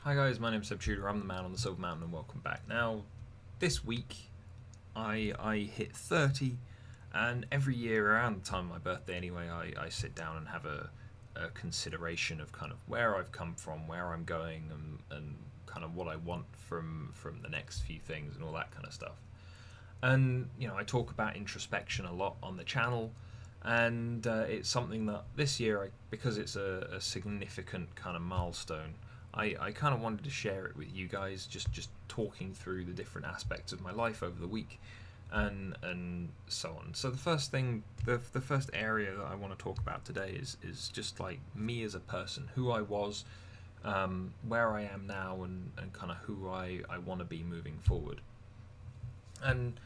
Hi guys, my name's Seb Tudor. I'm the man on the Silver Mountain, and welcome back. Now, this week I hit 30, and every year around the time of my birthday, anyway, I sit down and have a consideration of kind of where I've come from, where I'm going, and kind of what I want from the next few things and all that kind of stuff. And I talk about introspection a lot on the channel, and it's something that this year, because it's a significant kind of milestone, I kind of wanted to share it with you guys, just talking through the different aspects of my life over the week, and so on. So the first thing, the first area that I want to talk about today is just like me as a person, who I was, where I am now, and kind of who I want to be moving forward. And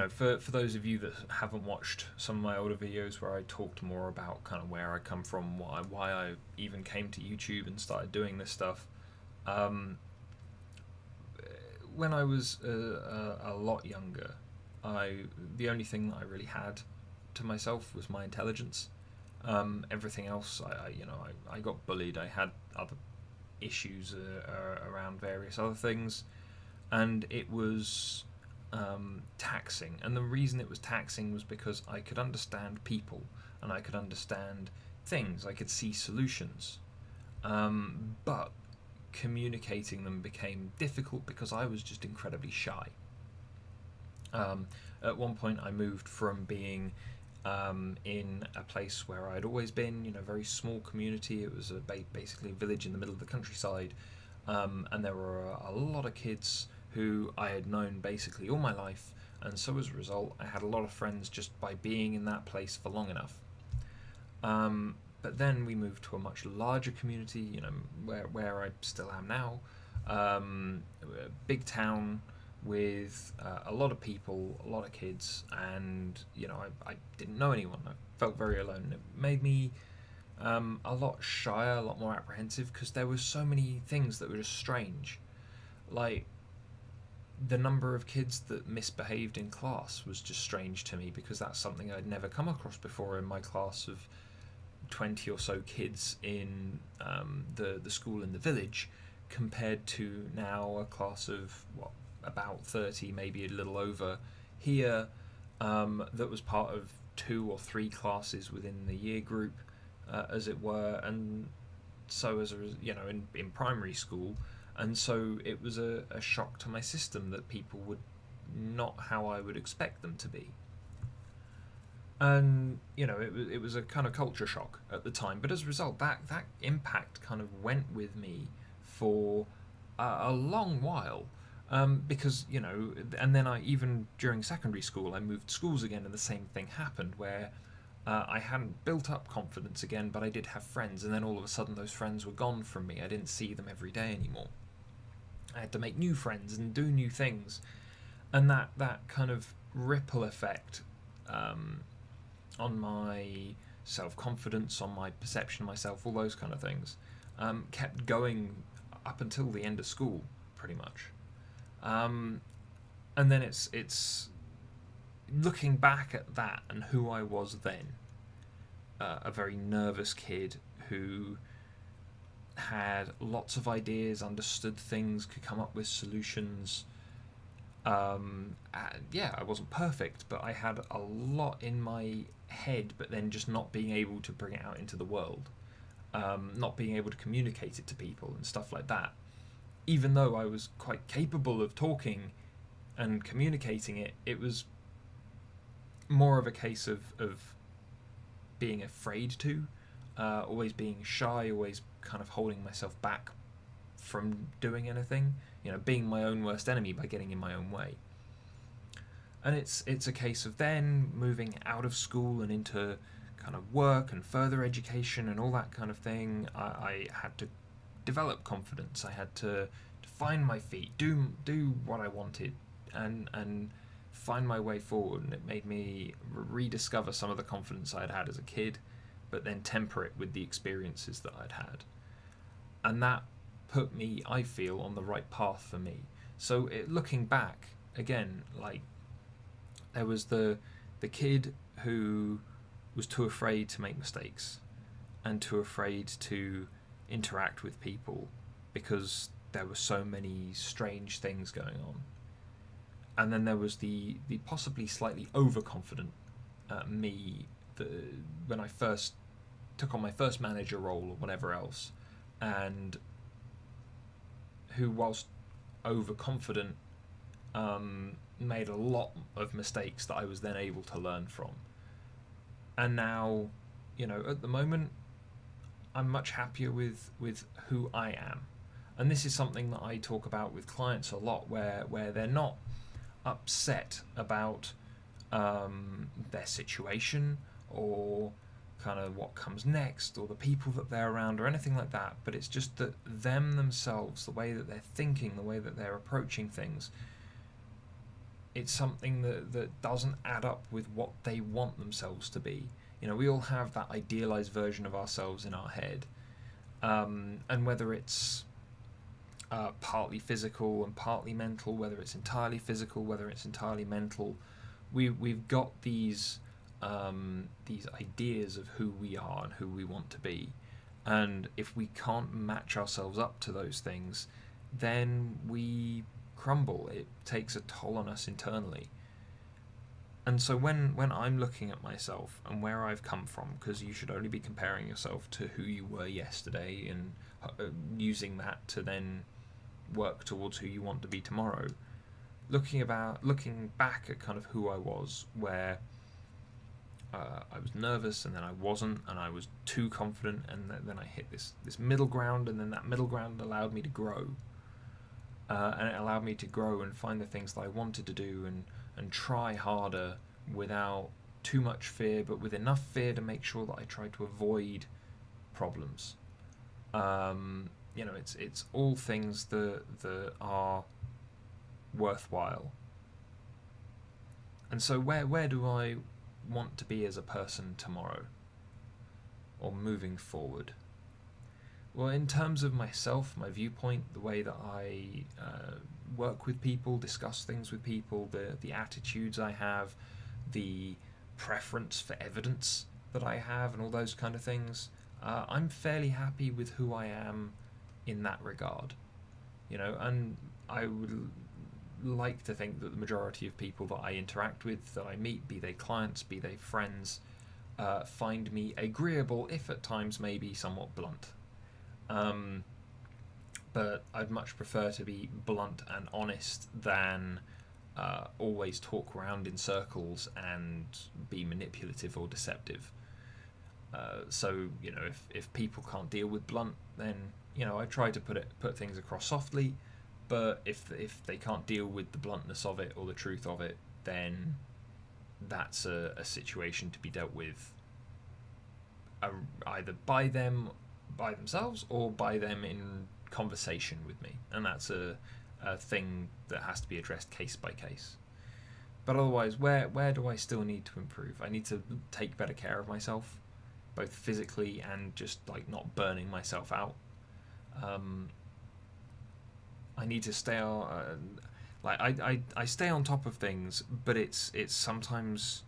for those of you that haven't watched some of my older videos where I talked more about kind of where I come from, why I even came to YouTube and started doing this stuff, um, when I was a lot younger, the only thing that I really had to myself was my intelligence. Everything else, I got bullied. I had other issues around various other things, and it was taxing. And the reason it was taxing was because I could understand people and I could understand things. I could see solutions, but communicating them became difficult because I was just incredibly shy. At one point, I moved from being in a place where I'd always been, very small community. It was basically a village in the middle of the countryside, and there were a lot of kids who I had known basically all my life, and so as a result, I had a lot of friends just by being in that place for long enough. But then we moved to a much larger community, where I still am now, a big town with a lot of people, a lot of kids, and I didn't know anyone. I felt very alone. It made me a lot shyer, a lot more apprehensive because there were so many things that were just strange, like the number of kids that misbehaved in class was just strange to me because that's something I'd never come across before in my class of 20 or so kids in the school in the village, compared to now a class of about 30, maybe a little over here, that was part of two or three classes within the year group, as it were. And so as in primary school, and so it was a shock to my system that people would not how I would expect them to be. And it was a kind of culture shock at the time, but as a result, that impact kind of went with me for a long while, because and then I, even during secondary school, I moved schools again, and the same thing happened where I hadn't built up confidence again, but I did have friends, and then all of a sudden those friends were gone from me. I didn't see them every day anymore. I had to make new friends and do new things, and that kind of ripple effect, on my self confidence, on my perception of myself, all those kind of things, kept going up until the end of school, pretty much. Um, and then it's looking back at that and who I was then, a very nervous kid who had lots of ideas, understood things, could come up with solutions. Yeah, I wasn't perfect, but I had a lot in my head, but then just not being able to bring it out into the world, not being able to communicate it to people and stuff like that. Even though I was quite capable of talking and communicating it, it was more of a case of being afraid to, always being shy, always kind of holding myself back from doing anything, being my own worst enemy by getting in my own way. And it's a case of then moving out of school and into kind of work and further education and all that kind of thing. I had to develop confidence. I had to find my feet, do what I wanted, and find my way forward. And it made me rediscover some of the confidence I'd had as a kid, but then temper it with the experiences that I'd had. And that put me, I feel, on the right path for me. So looking back again, like, there was the kid who was too afraid to make mistakes and too afraid to interact with people, because there were so many strange things going on. And then there was the possibly slightly overconfident me, when I first took on my first manager role or whatever else, and who, whilst overconfident, made a lot of mistakes that I was then able to learn from. And now, at the moment, I'm much happier with who I am. And this is something that I talk about with clients a lot, where they're not upset about their situation or kind of what comes next or the people that they're around or anything like that, but it's just that themselves, the way that they're thinking, the way that they're approaching things, it's something that doesn't add up with what they want themselves to be. We all have that idealized version of ourselves in our head, and whether it's partly physical and partly mental, whether it's entirely physical, whether it's entirely mental, we've got these ideas of who we are and who we want to be, and if we can't match ourselves up to those things, then we crumble. It takes a toll on us internally. And so when I'm looking at myself and where I've come from, because you should only be comparing yourself to who you were yesterday and using that to then work towards who you want to be tomorrow, looking back at kind of who I was, where I was nervous and then I wasn't, and I was too confident, and then I hit this middle ground, and then that middle ground allowed me to grow, and it allowed me to grow and find the things that I wanted to do, and try harder without too much fear, but with enough fear to make sure that I tried to avoid problems. It's all things that are worthwhile. And so where do I want to be as a person tomorrow, or moving forward? Well, in terms of myself, my viewpoint, the way that I work with people, discuss things with people, the attitudes I have, the preference for evidence that I have, and all those kind of things, I'm fairly happy with who I am in that regard. And I would like to think that the majority of people that I interact with, that I meet, be they clients, be they friends, find me agreeable, if at times maybe somewhat blunt. But I'd much prefer to be blunt and honest than always talk around in circles and be manipulative or deceptive. So if people can't deal with blunt, then I try to put things across softly. But if they can't deal with the bluntness of it or the truth of it, then that's a situation to be dealt with either by themselves or by them in conversation with me, and that's a thing that has to be addressed case by case. But otherwise, where do I still need to improve? I need to take better care of myself, both physically and just like not burning myself out. I need to stay on, I stay on top of things, but it's sometimes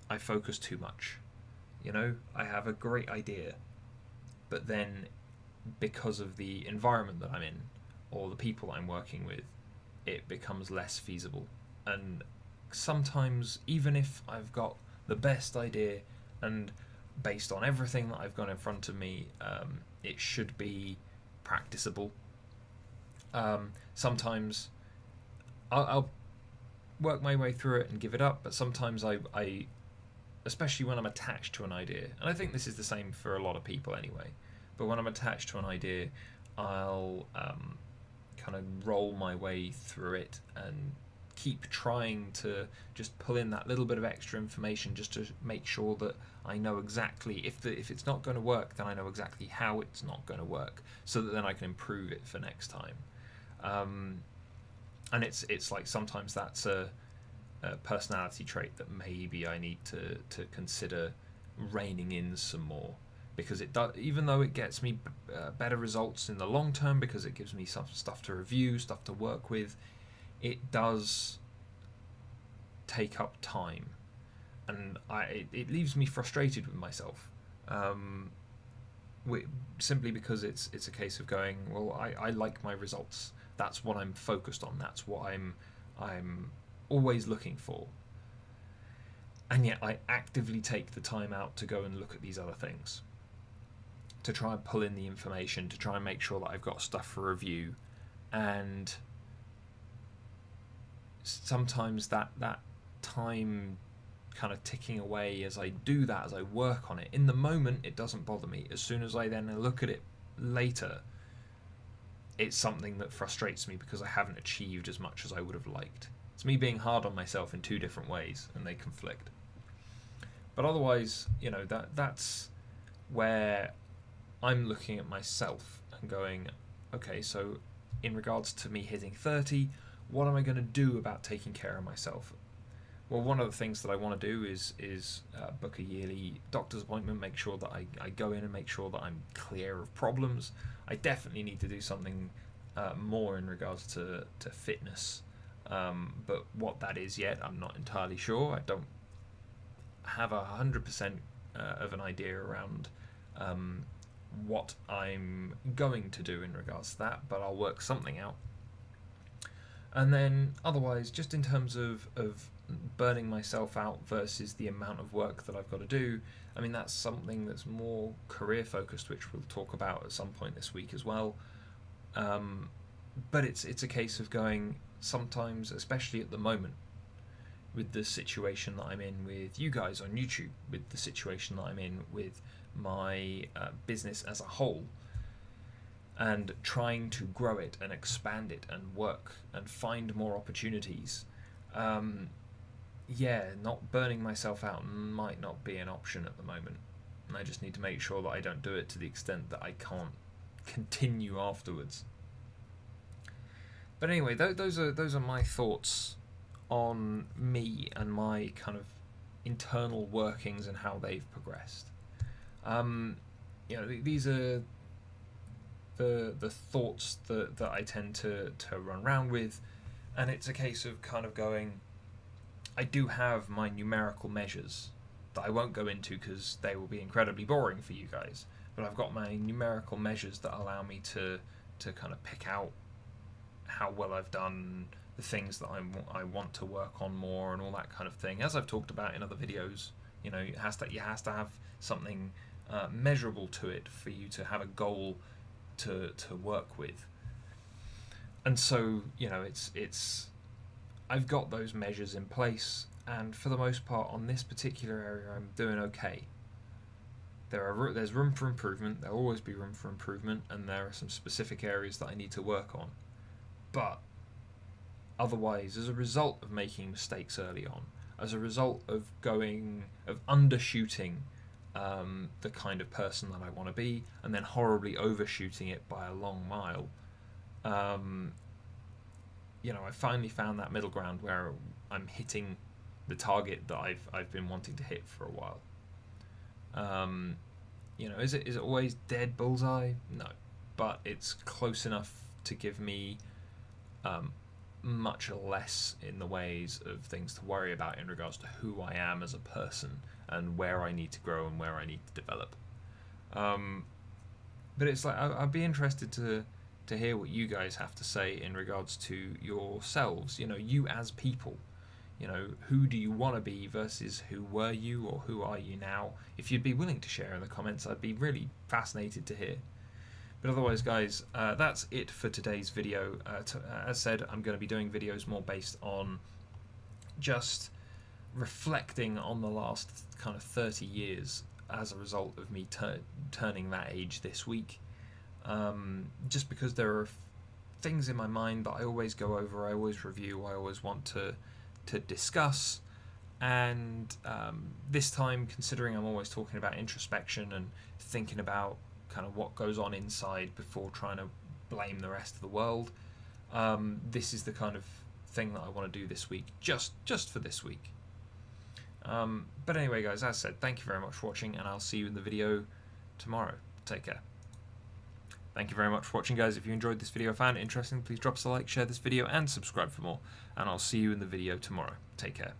I focus too much. I have a great idea, but then because of the environment that I'm in or the people I'm working with, it becomes less feasible. And sometimes, even if I've got the best idea and based on everything that I've got in front of me, it should be practicable. Sometimes I'll work my way through it and give it up, but sometimes I especially when I'm attached to an idea, and I think this is the same for a lot of people anyway, but when I'm attached to an idea, I'll kind of roll my way through it and keep trying to just pull in that little bit of extra information just to make sure that I know exactly, if it's not going to work, then I know exactly how it's not going to work, so that then I can improve it for next time. And it's like sometimes that's a personality trait that maybe I need to consider reining in some more, because it does, even though it gets me better results in the long term because it gives me some stuff to review, stuff to work with, it does take up time, and it leaves me frustrated with myself, simply because it's a case of going, well, I like my results. That's what I'm focused on. That's what I'm always looking for. And yet I actively take the time out to go and look at these other things, to try and pull in the information, to try and make sure that I've got stuff for review. And sometimes that time kind of ticking away as I do that, as I work on it, in the moment it doesn't bother me. As soon as I then look at it later, it's something that frustrates me because I haven't achieved as much as I would have liked. It's me being hard on myself in two different ways, and they conflict. But otherwise, that's where I'm looking at myself and going, okay, so in regards to me hitting 30, what am I going to do about taking care of myself? Well, one of the things that I want to do is book a yearly doctor's appointment, make sure that I go in and make sure that I'm clear of problems. I definitely need to do something more in regards to fitness, but what that is yet, I'm not entirely sure. I don't have 100% of an idea around what I'm going to do in regards to that, but I'll work something out. And then otherwise, just in terms of burning myself out versus the amount of work that I've got to do, I mean, that's something that's more career focused, which we'll talk about at some point this week as well. But it's a case of going, sometimes, especially at the moment, with the situation that I'm in with you guys on YouTube, with the situation that I'm in with my business as a whole, and trying to grow it and expand it and work and find more opportunities. Not burning myself out might not be an option at the moment. And I just need to make sure that I don't do it to the extent that I can't continue afterwards. But anyway, those are my thoughts on me and my kind of internal workings and how they've progressed. These are the thoughts that I tend to run around with, and it's a case of kind of going, I do have my numerical measures that I won't go into because they will be incredibly boring for you guys, but I've got my numerical measures that allow me to kind of pick out how well I've done, the things that I want to work on more, and all that kind of thing. As I've talked about in other videos, it has to have something measurable to it for you to have a goal to work with. And so it's I've got those measures in place, and for the most part on this particular area I'm doing okay. There's room for improvement. There'll always be room for improvement, and there are some specific areas that I need to work on. But otherwise, as a result of making mistakes early on, as a result of undershooting the kind of person that I want to be, and then horribly overshooting it by a long mile, I finally found that middle ground where I'm hitting the target that I've been wanting to hit for a while. Is it always dead bullseye? No, but it's close enough to give me much less in the ways of things to worry about in regards to who I am as a person and where I need to grow and where I need to develop. But it's like I'd be interested to hear what you guys have to say in regards to yourselves. You as people. Who do you want to be versus who were you or who are you now? If you'd be willing to share in the comments, I'd be really fascinated to hear. But otherwise, guys, that's it for today's video. As said, I'm going to be doing videos more based on just reflecting on the last kind of 30 years as a result of me turning that age this week. Just because there are things in my mind that I always go over, I always review, I always want to discuss. And this time, considering I'm always talking about introspection and thinking about kind of what goes on inside before trying to blame the rest of the world, this is the kind of thing that I want to do this week, just for this week. But anyway, guys, as I said, thank you very much for watching, and I'll see you in the video tomorrow. Take care. Thank you very much for watching, guys. If you enjoyed this video, found it interesting, please drop us a like, share this video, and subscribe for more. And I'll see you in the video tomorrow. Take care.